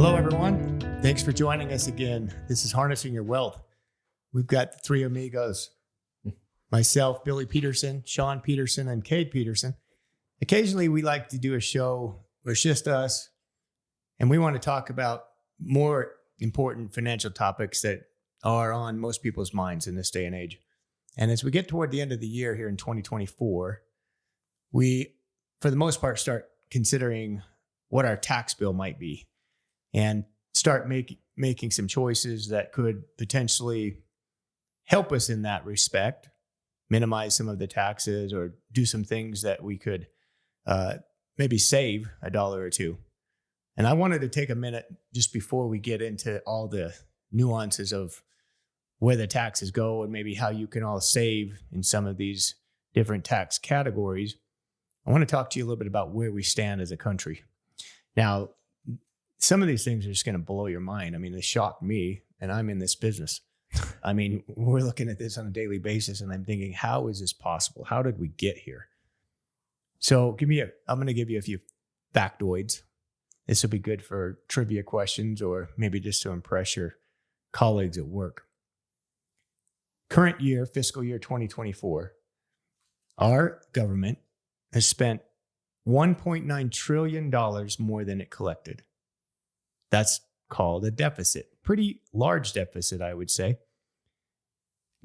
Hello, everyone. Thanks for joining us again. This is Harnessing Your Wealth. We've got the three amigos, myself, Billy Peterson, Shaun Peterson, and Cade Peterson. Occasionally, we like to do a show where it's just us, and we want to talk about more important financial topics that are on most people's minds in this day and age. And as we get toward the end of the year here in 2024, we, for the most part, start considering what our tax bill might be and start making some choices that could potentially help us in that respect, minimize some of the taxes or do some things that we could maybe save a dollar or two. And I wanted to take a minute just before we get into all the nuances of where the taxes go and maybe how you can all save in some of these different tax categories. I want to talk to you a little bit about where we stand as a country. Now, some of these things are just going to blow your mind. I mean, they shock me, and I'm in this business. I mean, we're looking at this on a daily basis, and I'm thinking, how is this possible? How did we get here? So I'm going to give you a few factoids. This will be good for trivia questions or maybe just to impress your colleagues at work. Current year, fiscal year 2024, our government has spent $1.9 trillion more than it collected. That's called a deficit. Pretty large deficit, I would say.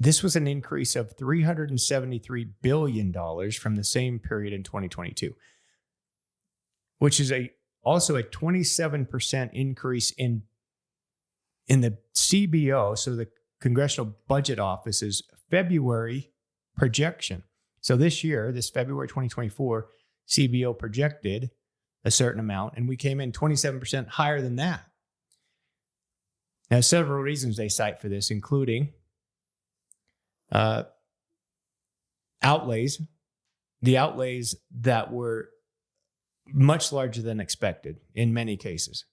This was an increase of $373 billion from the same period in 2022, which is also a 27% increase in the CBO, so the Congressional Budget Office's February projection. So this year, this February 2024, CBO projected a certain amount, and we came in 27% higher than that. Now, several reasons they cite for this, including outlays, the outlays that were much larger than expected in many cases,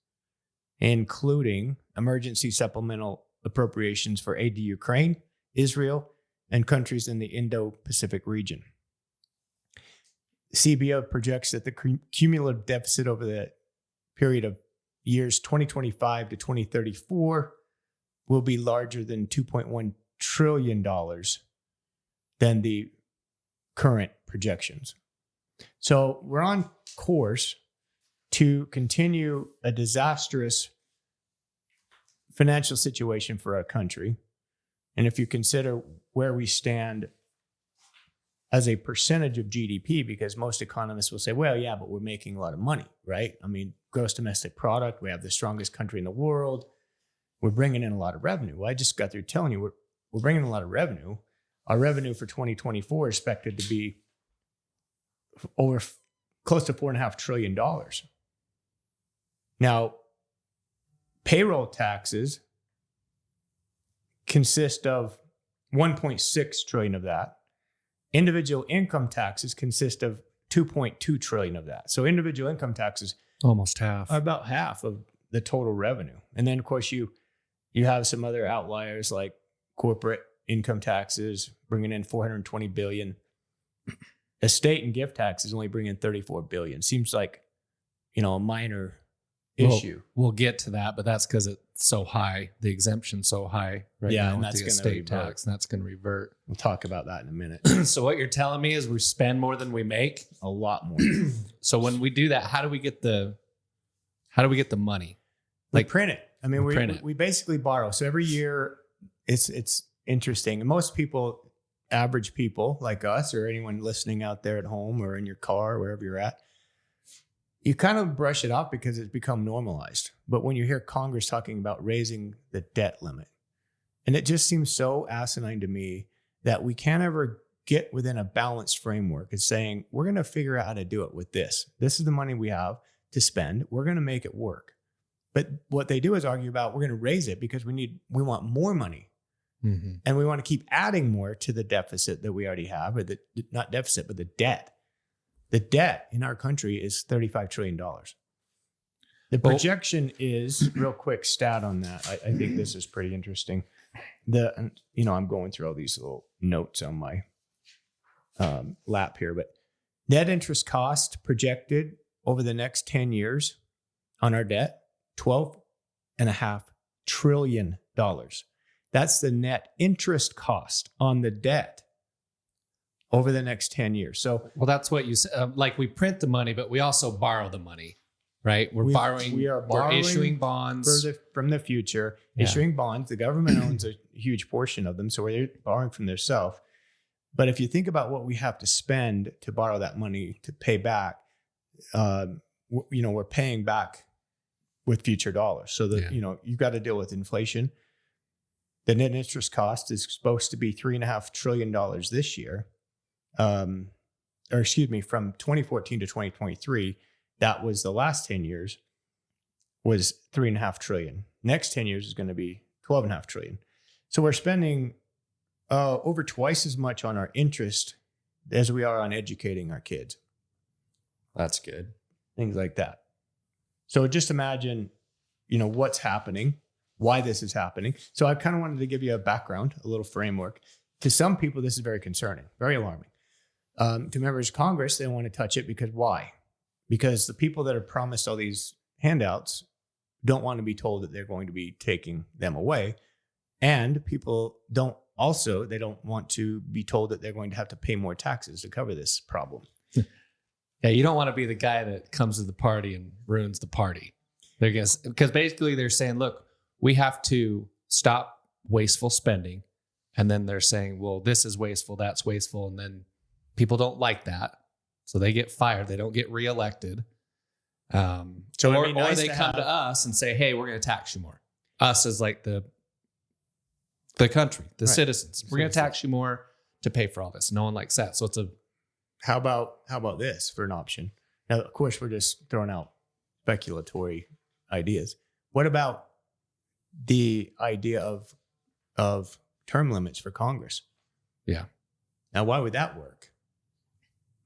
including emergency supplemental appropriations for aid to Ukraine, Israel, and countries in the Indo-Pacific region. CBO projects that the cumulative deficit over the period of years 2025 to 2034 will be larger than $2.1 trillion than the current projections. So we're on course to continue a disastrous financial situation for our country. And if you consider where we stand as a percentage of GDP, because most economists will say, well, yeah, but we're making a lot of money, right? I mean, gross domestic product, we have the strongest country in the world. We're bringing in a lot of revenue. Well, I just got through telling you, we're bringing in a lot of revenue. Our revenue for 2024 is expected to be over close to $4.5 trillion. Now, payroll taxes consist of 1.6 trillion of that. Individual income taxes consist of 2.2 trillion of that. So individual income taxes almost half, are about half of the total revenue. And then, of course, you have some other outliers like corporate income taxes bringing in 420 billion. Estate and gift taxes only bring in 34 billion. Seems like, a minor issue. We'll get to that, but that's because it's so high. The exemption's so high right now and with that's the going to estate tax, and that's going to revert. We'll talk about that in a minute. So what you're telling me is we spend more than we make? A lot more. So when we do that, how do we get the money? We print it. I mean, we basically borrow. So every year it's interesting. And most people, average people like us or anyone listening out there at home or in your car, or wherever you're at, you kind of brush it off because it's become normalized. But when you hear Congress talking about raising the debt limit, and it just seems so asinine to me that we can't ever get within a balanced framework. It's saying, we're going to figure out how to do it with this. This is the money we have to spend. We're going to make it work. But what they do is argue about, we're going to raise it because we want more money. Mm-hmm. And we want to keep adding more to the deficit that we already have, or not deficit, but the debt. The debt in our country is $35 trillion. The projection is, real quick stat on that. I think this is pretty interesting. I'm going through all these little notes on my lap here, but net interest cost projected over the next 10 years on our debt, trillion. That's the net interest cost on the debt over the next 10 years. So, well, that's what you said. Like we print the money, but we also borrow the money, right? We're borrowing issuing bonds from the future, Yeah. issuing bonds. The government owns a huge portion of them, so we're borrowing from themselves. But if you think about what we have to spend to borrow that money to pay back, we're paying back with future dollars. So that, you've got to deal with inflation. The net interest cost is supposed to be $3.5 trillion this year. From 2014 to 2023, that was the last 10 years was $3.5 trillion. Next 10 years is going to be $12.5 trillion. So we're spending over twice as much on our interest as we are on educating our kids. That's good. Things like that. So just imagine, what's happening, why this is happening. So I kind of wanted to give you a background, a little framework. To some people, this is very concerning, very alarming. To members of Congress, they don't want to touch it because why? Because the people that are promised all these handouts don't want to be told that they're going to be taking them away. And people don't want to be told that they're going to have to pay more taxes to cover this problem. Yeah, you don't want to be the guy that comes to the party and ruins the party. Because basically they're saying, look, we have to stop wasteful spending. And then they're saying, well, this is wasteful, that's wasteful. And then people don't like that. So they get fired. They don't get reelected. Or they come to us and say, hey, we're going to tax you more. Us as like the country, the citizens. We're going to tax you more to pay for all this. No one likes that. So it's how about this for an option? Now, of course, we're just throwing out speculatory ideas. What about the idea of term limits for Congress? Yeah. Now, why would that work?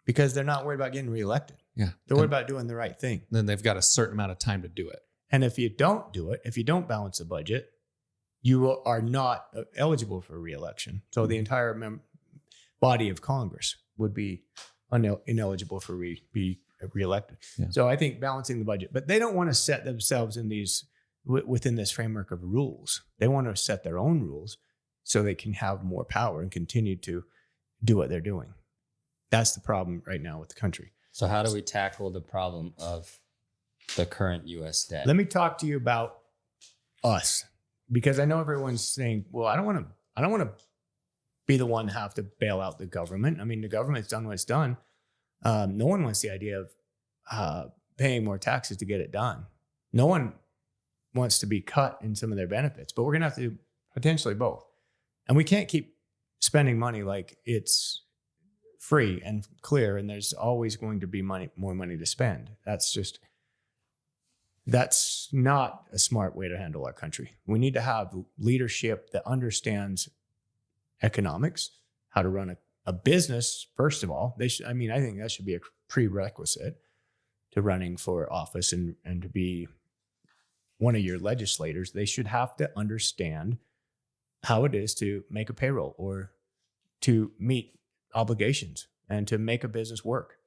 Because they're not worried about getting reelected. Yeah. They're worried about doing the right thing. Then they've got a certain amount of time to do it. And if you don't do it, if you don't balance the budget, you are not eligible for reelection. So the entire body of Congress would be ineligible for be reelected. Yeah. So I think balancing the budget, but they don't want to set themselves in these within this framework of rules. They want to set their own rules so they can have more power and continue to do what they're doing. That's the problem right now with the country. So how do we tackle the problem of the current U.S. debt? Let me talk to you about us, because I know everyone's saying, well, I don't want to be the one to have to bail out the government. I mean, the government's done what it's done. No one wants the idea of paying more taxes to get it done. No one wants to be cut in some of their benefits, but we're going to have to do potentially both. And we can't keep spending money like it's free and clear, and there's always going to be more money to spend. That's not a smart way to handle our country. We need to have leadership that understands economics, how to run a business. First of all, I think that should be a prerequisite to running for office and to be one of your legislators. They should have to understand how it is to make a payroll or to meet obligations and to make a business work.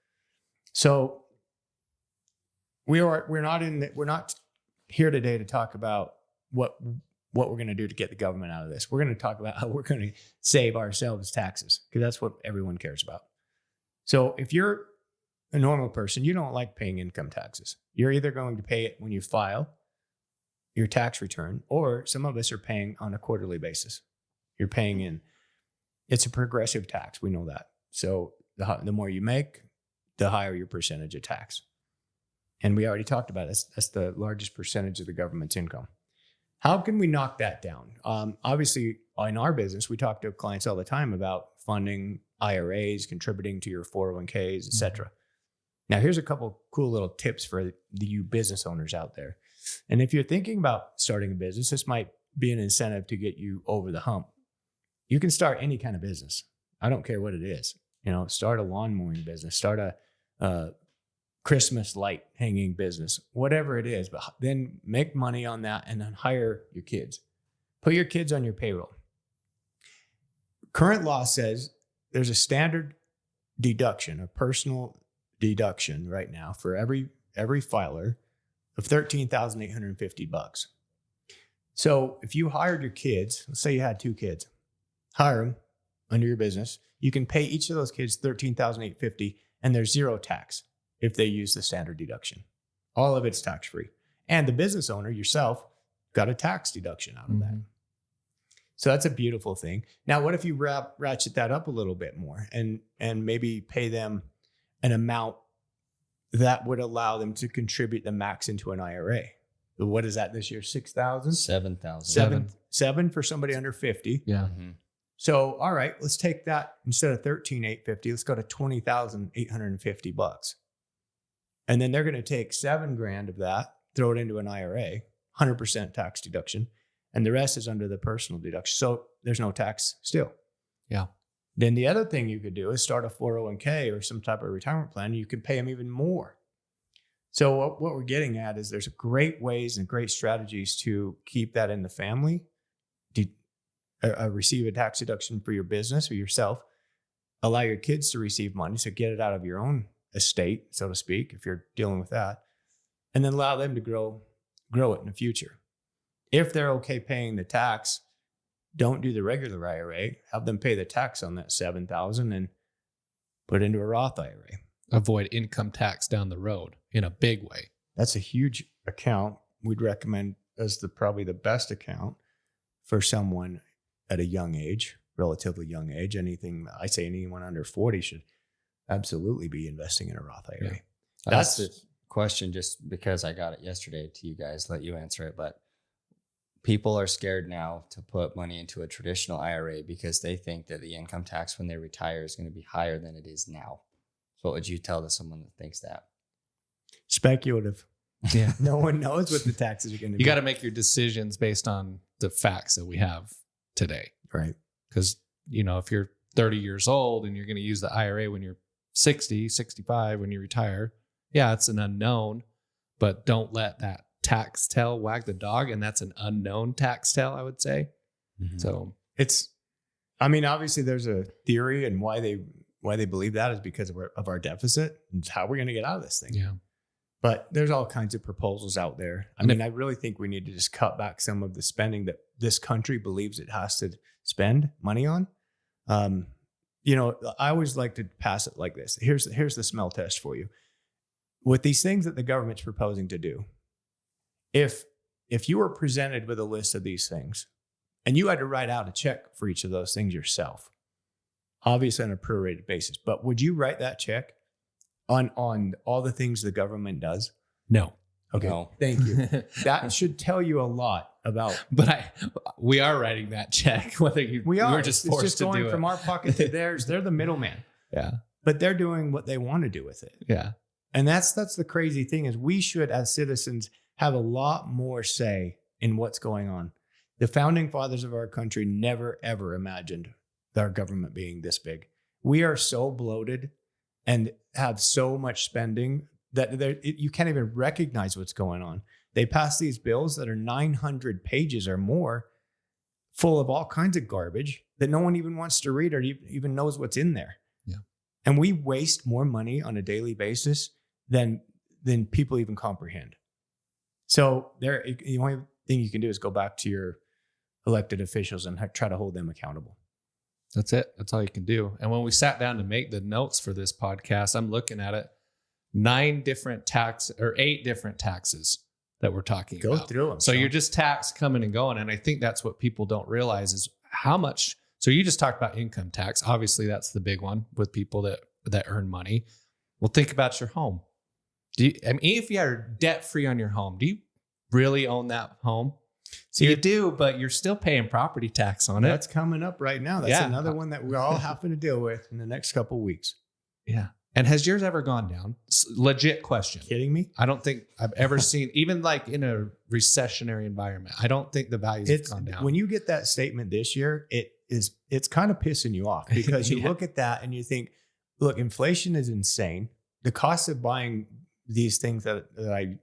So we're not here today to talk about what we're going to do to get the government out of this. We're going to talk about how we're going to save ourselves taxes, because that's what everyone cares about. So if you're a normal person, you don't like paying income taxes. You're either going to pay it when you file your tax return, or some of us are paying on a quarterly basis. You're paying in. It's a progressive tax. We know that. So the more you make, the higher your percentage of tax. And we already talked about this. That's the largest percentage of the government's income. How can we knock that down? Obviously, in our business, we talk to clients all the time about funding IRAs, contributing to your 401ks, et cetera. Now, here's a couple cool little tips for you business owners out there. And if you're thinking about starting a business, this might be an incentive to get you over the hump. You can start any kind of business. I don't care what it is. Start a lawn mowing business, start a Christmas light hanging business, whatever it is, but then make money on that and then hire your kids. Put your kids on your payroll. Current law says there's a standard deduction, a personal deduction right now for every filer of $13,850. So if you hired your kids, let's say you had 2 kids, hire them under your business, you can pay each of those kids $13,850, and there's 0 tax if they use the standard deduction. All of it's tax-free. And the business owner, yourself, got a tax deduction out of that. So that's a beautiful thing. Now, what if you ratchet that up a little bit more and maybe pay them an amount that would allow them to contribute the max into an IRA? What is that this year? 6,000? 7,000. Seven for somebody under 50. Yeah. So, all right, let's take that instead of $13,850, let's go to $20,850. And then they're going to take $7,000 of that, throw it into an IRA, 100% tax deduction, and the rest is under the personal deduction. So there's no tax still. Yeah. Then the other thing you could do is start a 401k or some type of retirement plan. You can pay them even more. So what we're getting at is there's great ways and great strategies to keep that in the family, receive a tax deduction for your business or yourself, allow your kids to receive money, so get it out of your own estate, so to speak, if you're dealing with that, and then allow them to grow it in the future. If they're okay paying the tax, don't do the regular IRA. Have them pay the tax on that $7,000 and put it into a Roth IRA. Avoid income tax down the road in a big way. That's a huge account. We'd recommend as probably the best account for someone at a young age, relatively young age. I say anyone under 40 should absolutely be investing in a Roth IRA. Yeah. That's the question just because I got it yesterday to you guys, let you answer it. But people are scared now to put money into a traditional IRA because they think that the income tax when they retire is going to be higher than it is now. So what would you tell to someone that thinks that? Speculative. Yeah. No one knows what the taxes are going to be. You got to make your decisions based on the facts that we have today. Right. Because, if you're 30 years old and you're going to use the IRA when you're 60, 65, when you retire, yeah, it's an unknown, but don't let that tax tail wag the dog. And that's an unknown tax tail, I would say. Mm-hmm. So obviously there's a theory, and why they believe that is because of our deficit. It's how we're going to get out of this thing. Yeah. But there's all kinds of proposals out there. I really think we need to just cut back some of the spending that this country believes it has to spend money on. I always like to pass it like this. Here's the smell test for you. With these things that the government's proposing to do, if you were presented with a list of these things and you had to write out a check for each of those things yourself, obviously on a prorated basis, but would you write that check on all the things the government does? No. Okay. No. Thank you. That should tell you a lot about. But we are writing that check, whether we're just forced it's just to going do from it. our pocket to theirs. They're the middleman. Yeah. But they're doing what they want to do with it. Yeah. And that's the crazy thing is we should, as citizens, have a lot more say in what's going on. The founding fathers of our country never, ever imagined our government being this big. We are so bloated and have so much spending that you can't even recognize what's going on. They pass these bills that are 900 pages or more, full of all kinds of garbage that no one even wants to read or even knows what's in there. Yeah. And we waste more money on a daily basis than people even comprehend. So the only thing you can do is go back to your elected officials and try to hold them accountable. That's it. That's all you can do. And when we sat down to make the notes for this podcast, I'm looking at it, 8 different taxes that we're talking about. Go through them. So you're just tax coming and going. And I think that's what people don't realize is how much. So you just talked about income tax. Obviously, that's the big one with people that earn money. Well, think about your home. If you are debt free on your home, do you really own that home? So you do, but you're still paying property tax on it. That's coming up right now. That's another one that we're all having to deal with in the next couple of weeks. Yeah. And has yours ever gone down? Legit question. Kidding me? I don't think I've ever seen, even like in a recessionary environment, I don't think the values have gone down. When you get that statement this year, it's kind of pissing you off because you look at that and you think, look, inflation is insane. The cost of buying these things that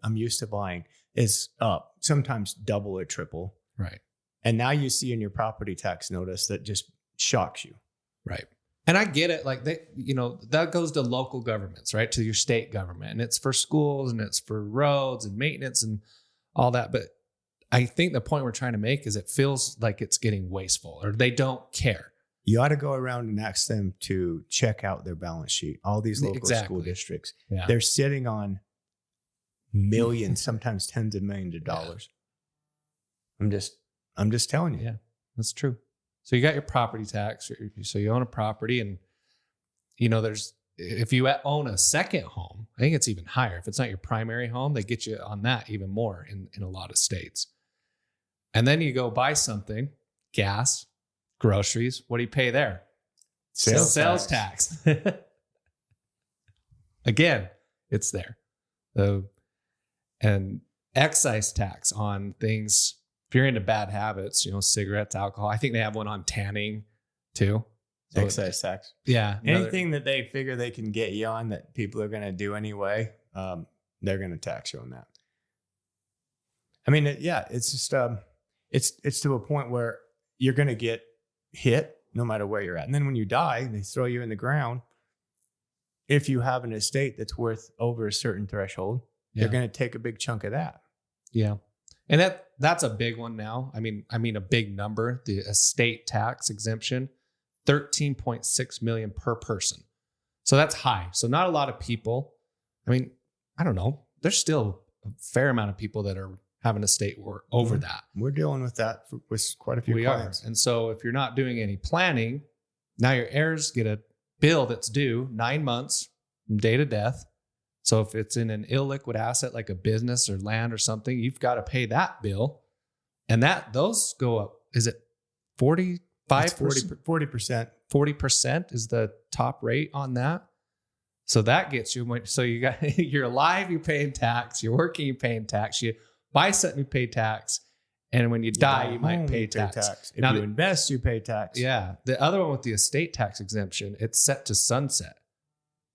I'm used to buying is up, sometimes double or triple. Right. And now you see in your property tax notice that just shocks you. Right. And I get it. Like that goes to local governments, right? To your state government. And it's for schools and it's for roads and maintenance and all that. But I think the point we're trying to make is it feels like it's getting wasteful or they don't care. You ought to go around and ask them to check out their balance sheet. All these local school districts, Yeah. they're sitting on millions, sometimes tens of millions of dollars. Yeah. I'm just telling you. Yeah, that's true. So you got your property tax. So you own a property, and if you own a second home, I think it's even higher. If it's not your primary home, they get you on that even more in a lot of states. And then you go buy something, gas, groceries. What do you pay there? Sales tax. Again, it's there. And excise tax on things. If you're into bad habits, cigarettes, alcohol. I think they have one on tanning too. So excise tax. Yeah. Anything that they figure they can get you on that people are going to do anyway, they're going to tax you on that. I mean, it's just, it's to a point where you're going to get hit no matter where you're at. And then when you die, they throw you in the ground. If you have an estate that's worth over a certain threshold, they're going to take a big chunk of that. Yeah. And that's a big one now. I mean a big number, the estate tax exemption, 13.6 million per person. So that's high. So not a lot of people. I mean, I don't know. There's still a fair amount of people that are having estate work over that. We're dealing with that with quite a few clients. And so if you're not doing any planning, now your heirs get a bill that's due 9 months from date of death. So if it's in an illiquid asset like a business or land or something, you've got to pay that bill. And those go up. Is it 45%? 40%. 40% is the top rate on that. So that gets you. So you're alive, you're paying tax. You're working, you're paying tax. You buy something, you pay tax. And when you die, you might pay tax. If you invest, you pay tax. Yeah. The other one with the estate tax exemption, it's set to sunset.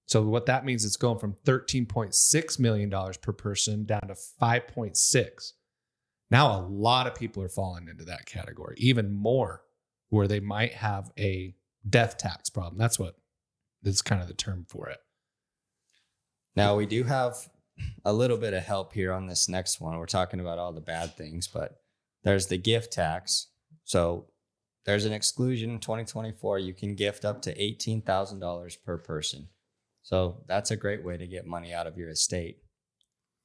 So what that means, it's going from $13.6 million per person down to 5.6. Now a lot of people are falling into that category, even more, where they might have a death tax problem. That's kind of the term for it. Now we do have a little bit of help here on this next one. We're talking about all the bad things, but there's the gift tax. So there's an exclusion in 2024. You can gift up to $18,000 per person. So that's a great way to get money out of your estate.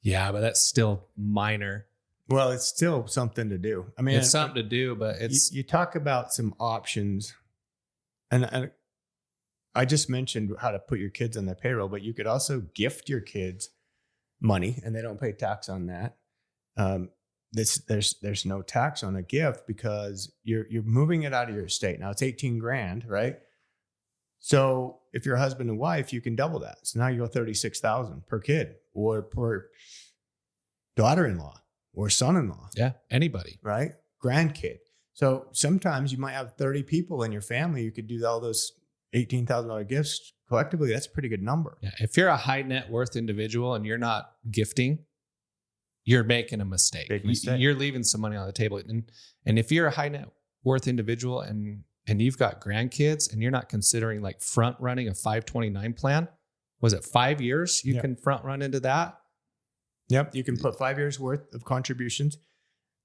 Yeah, but that's still minor. Well, it's still something to do. I mean, it's something to do, but it's... You talk about some options, and I just mentioned how to put your kids on the payroll, but you could also gift your kids money, and they don't pay tax on that. There's no tax on a gift because you're moving it out of your estate. Now it's 18 grand, right? So if you're a husband and wife, you can double that. So now you go 36,000 per kid or per daughter-in-law or son-in-law. Yeah, anybody. Right? Grandkid. So sometimes you might have 30 people in your family. You could do all those $18,000 gifts collectively. That's a pretty good number. Yeah. If you're a high net worth individual and you're not gifting, you're making a mistake. Big mistake. You're leaving some money on the table. And if you're a high net worth individual and you've got grandkids and you're not considering like front running a 529 plan, was it 5 years you can front run into that? Yep. You can put 5 years worth of contributions.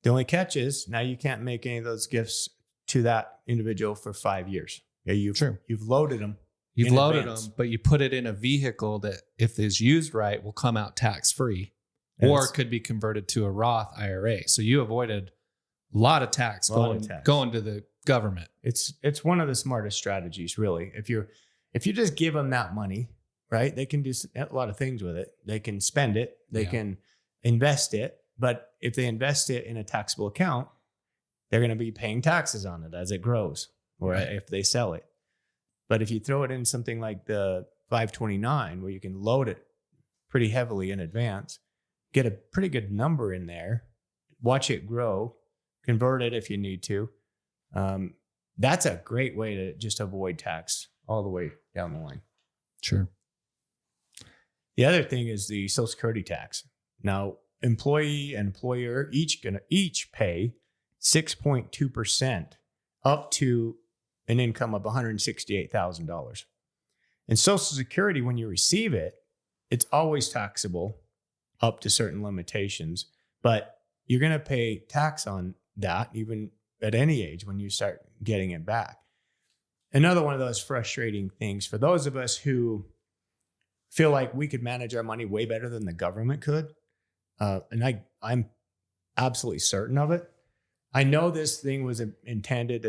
The only catch is now you can't make any of those gifts to that individual for 5 years. Yeah, you've loaded them. You've loaded them, but you put it in a vehicle that if it's used right will come out tax free, or it could be converted to a Roth IRA. So you avoided a lot of tax going to the government. It's one of the smartest strategies, really. If you just give them that money, right? They can do a lot of things with it. They can spend it. They can invest it. But if they invest it in a taxable account, they're going to be paying taxes on it as it grows, or if they sell it. But if you throw it in something like the 529, where you can load it pretty heavily in advance, get a pretty good number in there, watch it grow, convert it if you need to. That's a great way to just avoid tax all the way down the line. Sure. The other thing is the Social Security tax. Now, employee and employer each pay 6.2% up to an income of $168,000. And Social Security, when you receive it, it's always taxable up to certain limitations. But you're going to pay tax on that even at any age when you start getting it back. Another one of those frustrating things for those of us who feel like we could manage our money way better than the government could. And I'm absolutely certain of it. I know this thing was intended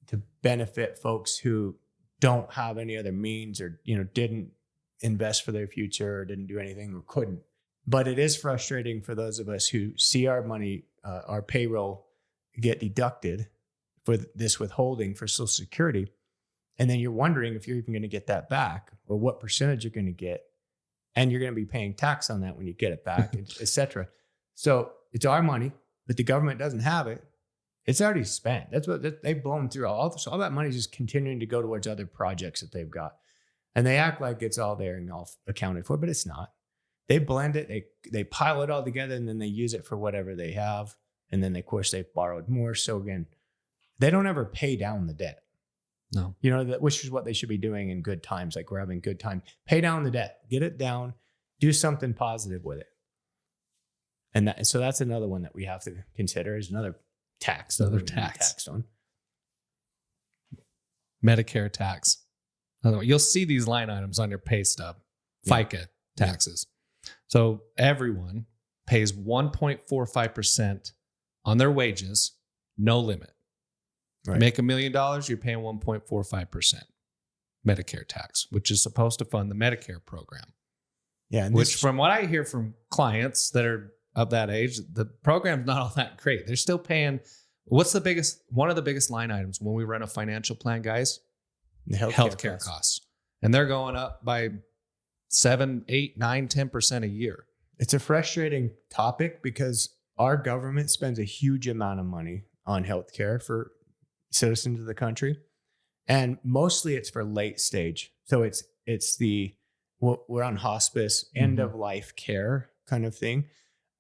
to benefit folks who don't have any other means or, didn't invest for their future or didn't do anything or couldn't. But it is frustrating for those of us who see our money, our payroll get deducted for this withholding for Social Security. And then you're wondering if you're even going to get that back or what percentage you're going to get. And you're going to be paying tax on that when you get it back, et cetera. So it's our money, but the government doesn't have it. It's already spent. That's what they've blown through. All that money is just continuing to go towards other projects that they've got. And they act like it's all there and all accounted for, but it's not. They blend it, they pile it all together, and then they use it for whatever they have. And then, of course, they've borrowed more. So again, they don't ever pay down the debt. No. Which is what they should be doing in good times. Like we're having good time. Pay down the debt, get it down, do something positive with it. And so that's another one that we have to consider is another tax. Another tax. Taxed on. Medicare tax. You'll see these line items on your pay stub. FICA taxes. So everyone pays 1.45% on their wages, no limit. Right. Make $1 million, you're paying 1.45% Medicare tax, which is supposed to fund the Medicare program. Yeah. And which, from what I hear from clients that are of that age, the program's not all that great. They're still paying. One of the biggest line items when we run a financial plan, guys? The healthcare costs. And they're going up by 7, 8, 9, 10% a year. It's a frustrating topic because our government spends a huge amount of money on healthcare for citizens of the country. And mostly it's for late stage. So we're on hospice, end of life care kind of thing.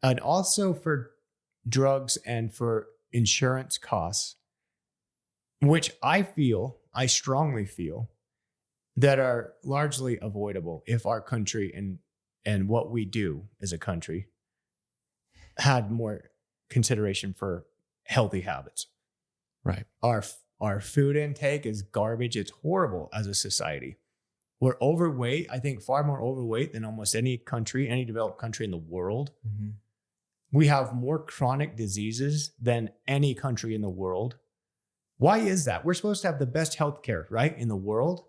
And also for drugs and for insurance costs, which I strongly feel that are largely avoidable if our country and what we do as a country had more consideration for healthy habits. Right. Our food intake is garbage. It's horrible as a society. We're overweight, I think far more overweight than almost any developed country in the world. Mm-hmm. We have more chronic diseases than any country in the world. Why is that? We're supposed to have the best healthcare, right, in the world,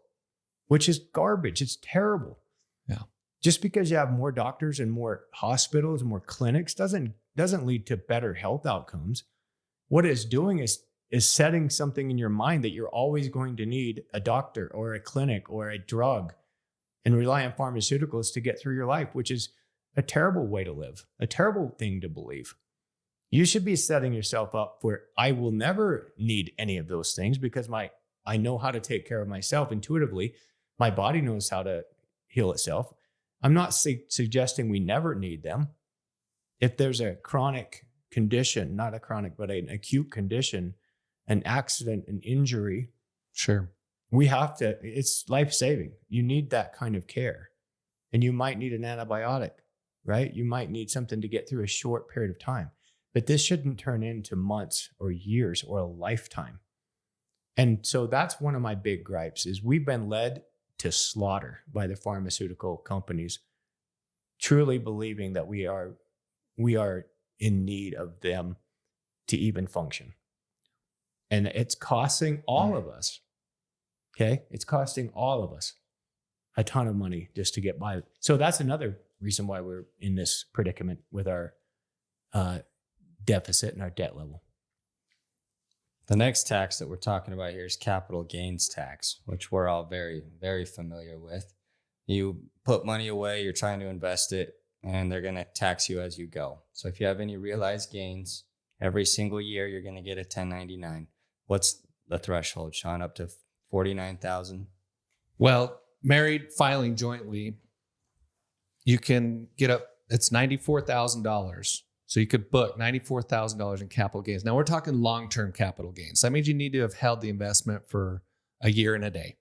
which is garbage. It's terrible. Yeah. Just because you have more doctors and more hospitals and more clinics doesn't lead to better health outcomes. What it's doing is setting something in your mind that you're always going to need a doctor or a clinic or a drug and rely on pharmaceuticals to get through your life, which is a terrible way to live, a terrible thing to believe. You should be setting yourself up for, I will never need any of those things because I know how to take care of myself intuitively. My body knows how to heal itself. I'm not suggesting we never need them. If there's a chronic condition, not a chronic, but an acute condition, an accident, an injury, sure, it's life-saving. You need that kind of care. And you might need an antibiotic, right? You might need something to get through a short period of time. But this shouldn't turn into months or years or a lifetime. And so that's one of my big gripes is we've been led to slaughter by the pharmaceutical companies, truly believing that we are in need of them to even function. And it's costing all of us, okay? It's costing all of us a ton of money just to get by. So that's another reason why we're in this predicament with our deficit and our debt level. The next tax that we're talking about here is capital gains tax, which we're all very, very familiar with. You put money away, you're trying to invest it, and they're going to tax you as you go. So if you have any realized gains, every single year you're going to get a 1099. What's the threshold, Shaun? Up to $49,000? Well, married filing jointly, you can get up, it's $94,000. So you could book $94,000 in capital gains. Now we're talking long-term capital gains. That means you need to have held the investment for a year and a day.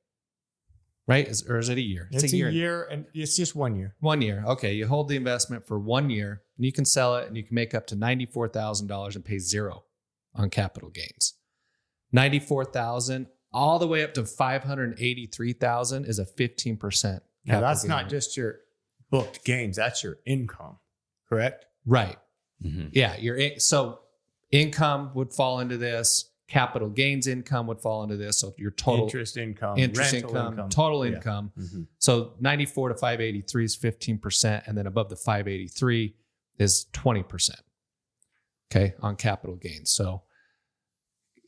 right? Or is it a year? It's a year, and it's just 1 year. 1 year. Okay. You hold the investment for 1 year and you can sell it and you can make up to $94,000 and pay zero on capital gains. 94,000 all the way up to 583,000 is a 15%. Now that's not just your booked gains. That's your income, correct? Right. Mhm. Yeah. So income would fall into this. Capital gains income would fall into this. So your total Interest income, interest rental income, total Yeah. income. Mhm. So 94 to 583 is 15%. And then above the 583 is 20%. Okay. On capital gains. So,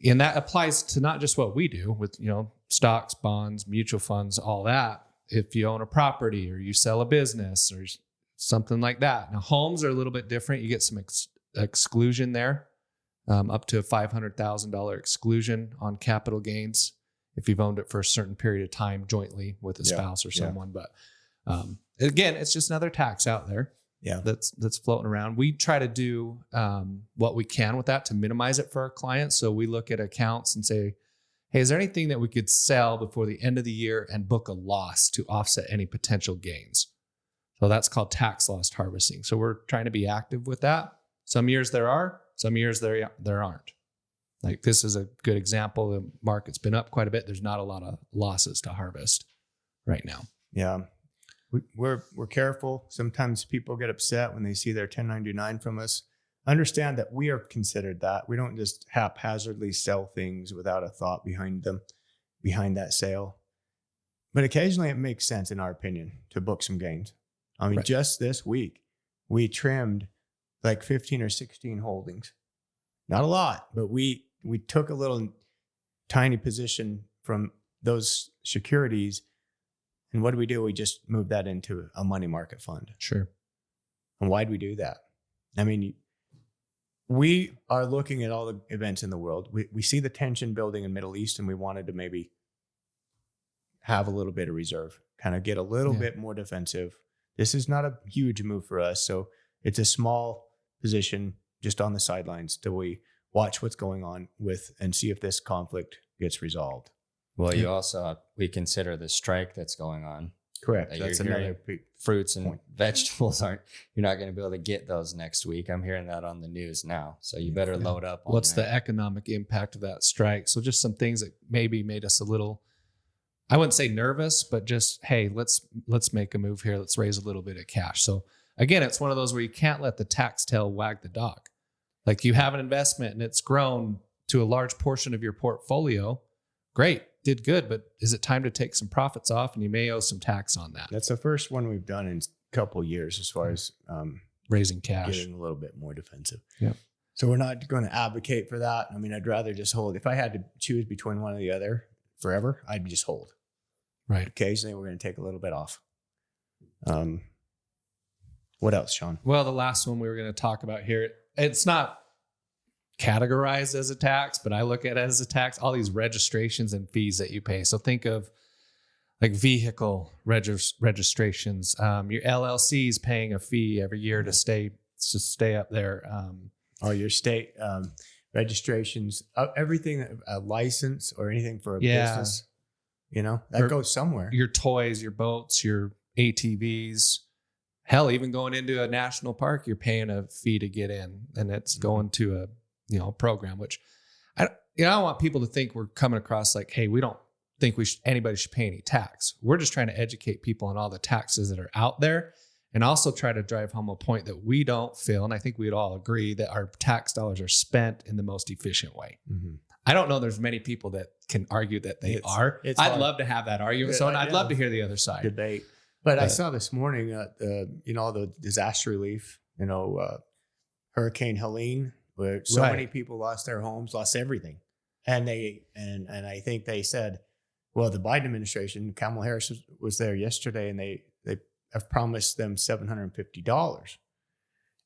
and that applies to not just what we do with, stocks, bonds, mutual funds, all that. If you own a property or you sell a business or something like that. Now, homes are a little bit different. You get some exclusion there. Up to a $500,000 exclusion on capital gains if you've owned it for a certain period of time jointly with a spouse or someone. But again, it's just another tax out there that's floating around. We try to do what we can with that to minimize it for our clients. So we look at accounts and say, hey, is there anything that we could sell before the end of the year and book a loss to offset any potential gains? So that's called tax loss harvesting. So we're trying to be active with that. Some years there are, some years there aren't. Like this is a good example. The market's been up quite a bit. There's not a lot of losses to harvest right now. Yeah. We're careful. Sometimes people get upset when they see their 1099 from us. Understand that we are considered that. We don't just haphazardly sell things without a thought behind them, behind that sale. But occasionally it makes sense, in our opinion, to book some gains. I mean, just this week, we trimmed like 15 or 16 holdings. Not a lot, but we took a little tiny position from those securities. And what do? We just moved that into a money market fund. Sure. And why do we do that? I mean, we are looking at all the events in the world. We see the tension building in Middle East, and we wanted to maybe have a little bit of reserve, kind of get a little bit more defensive. This is not a huge move for us. So it's a small position just on the sidelines till we watch what's going on with and see if this conflict gets resolved. Well, we consider the strike that's going on. Correct. That's another fruits and vegetables you're not going to be able to get those next week. I'm hearing that on the news now. So you better load up. What's the economic impact of that strike? So just some things that maybe made us a little, I wouldn't say nervous, but just, hey, let's make a move here. Let's raise a little bit of cash. So again, it's one of those where you can't let the tax tail wag the dog. Like you have an investment and it's grown to a large portion of your portfolio. Great, did good, but is it time to take some profits off? And you may owe some tax on that. That's the first one we've done in a couple of years as far as raising cash, getting a little bit more defensive. Yeah. So we're not going to advocate for that. I mean, I'd rather just hold. If I had to choose between one or the other forever, I'd just hold. Right. Occasionally, we're going to take a little bit off. What else, Shaun? Well, the last one we were going to talk about here, it's not categorized as a tax, but I look at it as a tax, all these registrations and fees that you pay. So think of like vehicle registrations. Your LLC is paying a fee every year to stay up there. Or your state registrations, everything, a license or anything for a business, that goes somewhere. Your toys, your boats, your ATVs. Hell, even going into a national park, you're paying a fee to get in, and it's going to a program. Which I don't want people to think we're coming across like, hey, we don't think anybody should pay any tax. We're just trying to educate people on all the taxes that are out there, and also try to drive home a point that we don't feel, and I think we'd all agree that our tax dollars are spent in the most efficient way. Mm-hmm. I don't know there's many people that can argue that they are. I'd love to have that argument. So I'd love to hear the other side. Debate. But I saw this morning the disaster relief, Hurricane Helene, where so many people lost their homes, lost everything. And I think they said, well, the Biden administration, Kamala Harris was there yesterday, and they have promised them $750.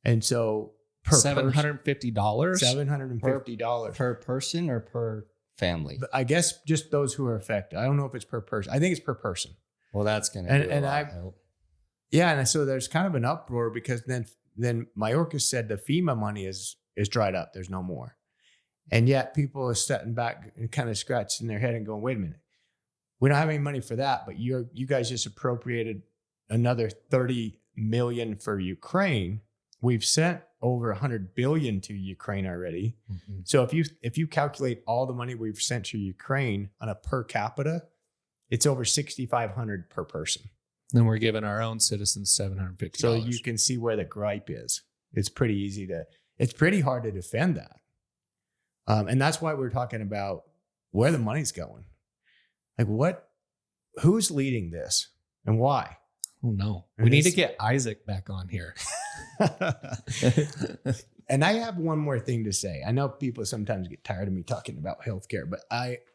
And so $750? $750 per person or per family? I guess just those who are affected. I don't know if it's per person. I think it's per person. Well, that's going to do a lot, I hope. Yeah, and so there's kind of an uproar because then Mayorkas said the FEMA money is dried up. There's no more. And yet people are sitting back and kind of scratching their head and going, wait a minute. We don't have any money for that, but you guys just appropriated another 30 million for Ukraine. We've sent over 100 billion to Ukraine already. Mm-hmm. So if you calculate all the money we've sent to Ukraine on a per capita, it's over 6,500 per person. Then we're giving our own citizens $750. So you can see where the gripe is. It's pretty hard to defend that. And that's why we're talking about where the money's going. Like who's leading this and why? Oh no. We need to get Isaac back on here. And I have one more thing to say. I know people sometimes get tired of me talking about healthcare, but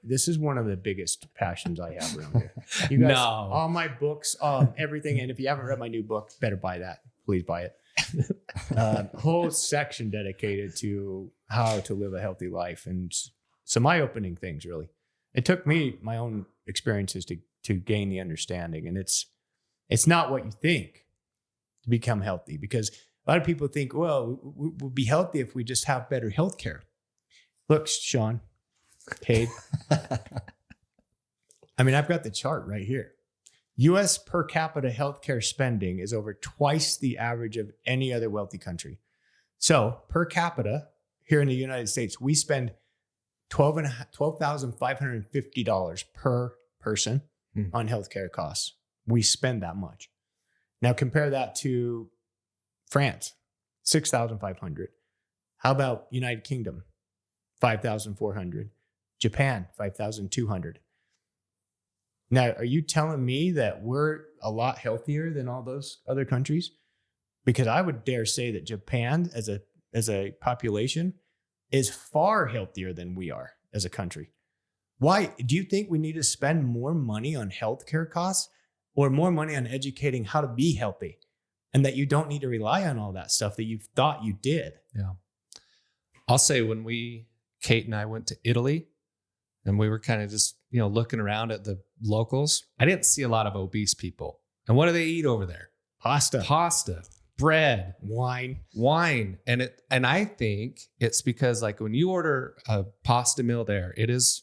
this is one of the biggest passions I have around here. You guys, all my books, everything. And if you haven't read my new book, better buy that. Please buy it. Whole section dedicated to how to live a healthy life and some eye-opening things, really. It took me my own experiences to gain the understanding. And it's not what you think to become healthy, because a lot of people think, well, we'll be healthy if we just have better healthcare. Look, Shaun, Cade. I mean, I've got the chart right here. U.S. per capita healthcare spending is over twice the average of any other wealthy country. So per capita here in the United States, we spend $12,550 per person on healthcare costs. We spend that much. Now compare that to France, $6,500. How about United Kingdom? $5,400. Japan, $5,200. Now, are you telling me that we're a lot healthier than all those other countries? Because I would dare say that Japan as a population is far healthier than we are as a country. Why? Do you think we need to spend more money on healthcare costs or more money on educating how to be healthy? And that you don't need to rely on all that stuff that you thought you did. Yeah. I'll say when Kate and I went to Italy and we were kind of just, looking around at the locals, I didn't see a lot of obese people. And what do they eat over there? Pasta, bread, wine. And I think it's because like when you order a pasta meal there, it's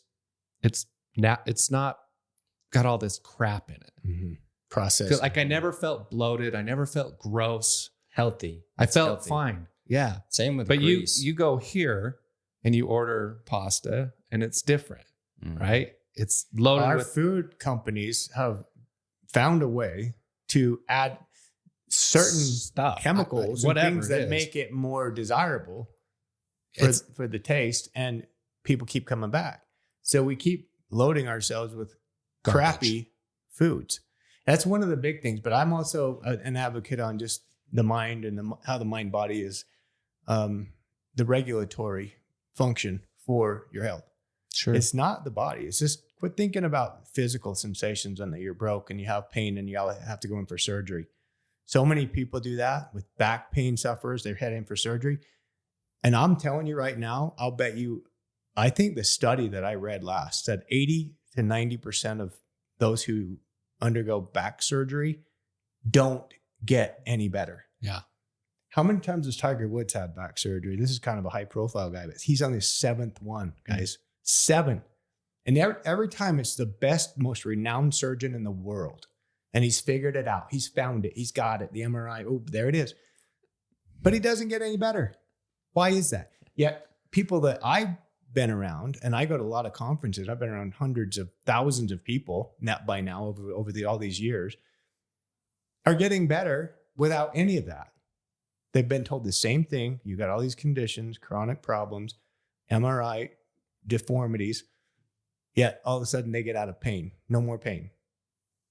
not got all this crap in it. Mm-hmm. Processed. Like I never felt bloated. I never felt gross. Healthy. I felt fine. Yeah. Same with but grease. you go here and you order pasta and it's different, right? It's loaded with food companies have found a way to add certain stuff, chemicals, and things that make it more desirable for the taste, and people keep coming back. So we keep loading ourselves with crappy foods. That's one of the big things. But I'm also an advocate on just the mind and how the mind body is the regulatory function for your health. Sure. It's not the body. It's just quit thinking about physical sensations when you're broke and you have pain and you have to go in for surgery. So many people do that with back pain sufferers. They're heading for surgery. And I'm telling you right now, I'll bet you, I think the study that I read last said 80 to 90% of those who undergo back surgery don't get any better. Yeah. How many times has Tiger Woods had back surgery? This is kind of a high profile guy, but he's on his 7th one, guys. 7. And every time it's the best, most renowned surgeon in the world. And he's figured it out. He's found it. He's got it. The MRI. Oh, there it is. But he doesn't get any better. Why is that? Yet people that I've been around, and I go to a lot of conferences. I've been around hundreds of thousands of people by now over all these years, are getting better without any of that. They've been told the same thing. You got all these conditions, chronic problems, MRI, deformities. Yet all of a sudden they get out of pain. No more pain.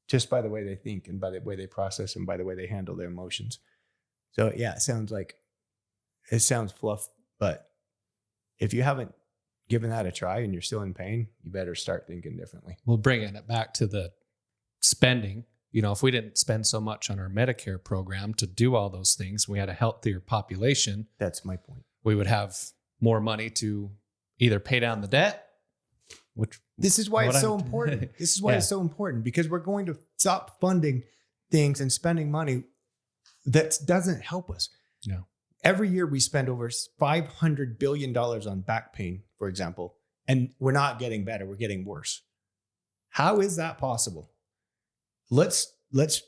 Just by the way they think and by the way they process and by the way they handle their emotions. So yeah, it sounds fluff, but if you haven't given that a try and you're still in pain, you better start thinking differently. Well, bringing it back to the spending, if we didn't spend so much on our Medicare program to do all those things, we had a healthier population. That's my point. We would have more money to either pay down the debt, This is why it's so important. This is why it's so important, because we're going to stop funding things and spending money that doesn't help us. No. Every year we spend over $500 billion on back pain, for example, and we're not getting better. We're getting worse. How is that possible? Let's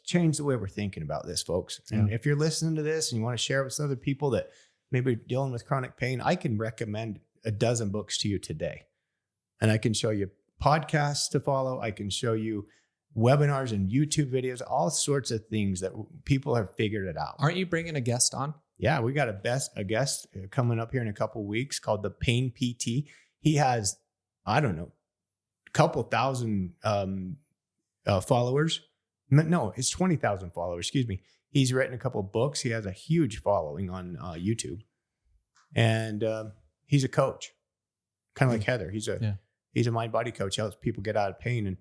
change the way we're thinking about this, folks. And if you're listening to this and you want to share it with other people that maybe are dealing with chronic pain, I can recommend a dozen books to you today. And I can show you podcasts to follow. I can show you webinars and YouTube videos, all sorts of things that people have figured it out. Aren't you bringing a guest on? Yeah, we got a guest coming up here in a couple of weeks called the Pain PT. He has, I don't know, a couple thousand followers. No, it's 20,000 followers. Excuse me. He's written a couple of books. He has a huge following on YouTube, and he's a coach, kind of like Heather. He's a mind body coach. He helps people get out of pain,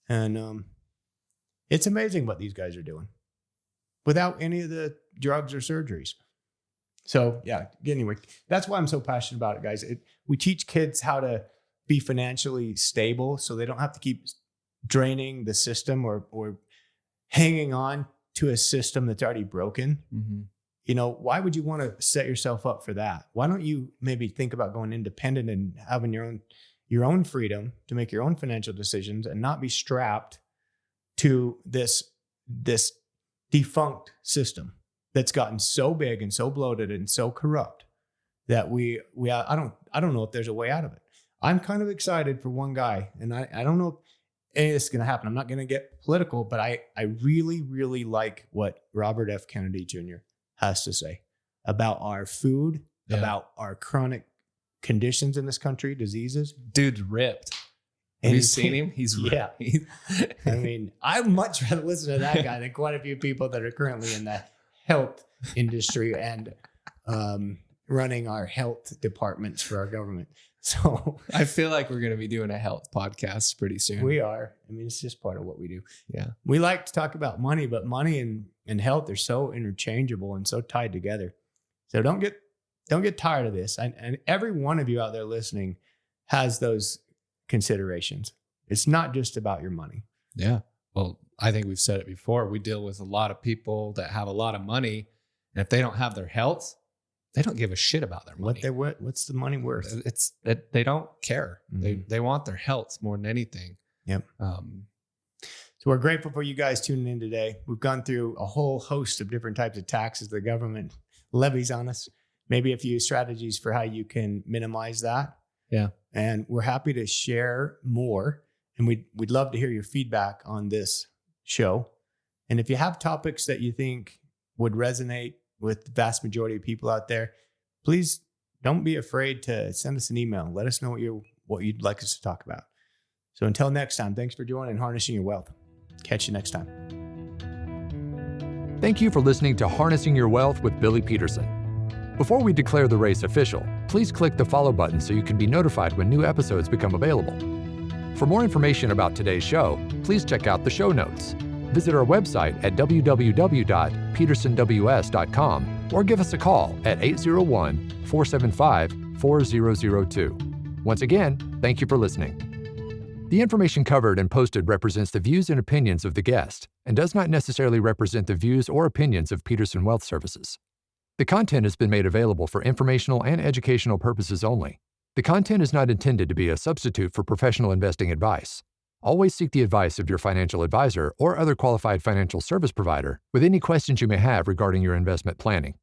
and it's amazing what these guys are doing without any of the drugs or surgeries. So yeah, anyway, that's why I'm so passionate about it, guys. We teach kids how to be financially stable so they don't have to keep draining the system or hanging on to a system that's already broken. Mm-hmm. You know, why would you want to set yourself up for that? Why don't you maybe think about going independent and having your own freedom to make your own financial decisions and not be strapped to this defunct system that's gotten so big and so bloated and so corrupt that I don't know if there's a way out of it. I'm kind of excited for one guy, and I don't know if any of this is going to happen. I'm not going to get political, but I really, really like what Robert F. Kennedy Jr. has to say about our food, about our chronic conditions in this country, diseases. Dude's ripped. Have you seen him? He's ripped. I mean, I'd much rather listen to that guy than quite a few people that are currently in the health industry and running our health departments for our government. So I feel like we're going to be doing a health podcast pretty soon. We are. I mean, it's just part of what we do. Yeah. We like to talk about money, but money and health are so interchangeable and so tied together. So don't get tired of this. And every one of you out there listening has those considerations. It's not just about your money. Yeah. Well, I think we've said it before. We deal with a lot of people that have a lot of money, and if they don't have their health, they don't give a shit about their money. What's the money worth? It's that they don't care. Mm-hmm. They want their health more than anything. Yep. So we're grateful for you guys tuning in today. We've gone through a whole host of different types of taxes the government levies on us. Maybe a few strategies for how you can minimize that. Yeah. And we're happy to share more. And we'd love to hear your feedback on this show. And if you have topics that you think would resonate with the vast majority of people out there, please don't be afraid to send us an email. Let us know what you'd like us to talk about. So until next time, thanks for joining Harnessing Your Wealth. Catch you next time. Thank you for listening to Harnessing Your Wealth with Billy Peterson. Before we declare the race official, please click the follow button so you can be notified when new episodes become available. For more information about today's show, please check out the show notes. Visit our website at www.petersonws.com or give us a call at 801-475-4002. Once again, thank you for listening. The information covered and posted represents the views and opinions of the guest and does not necessarily represent the views or opinions of Peterson Wealth Services. The content has been made available for informational and educational purposes only. The content is not intended to be a substitute for professional investing advice. Always seek the advice of your financial advisor or other qualified financial service provider with any questions you may have regarding your investment planning.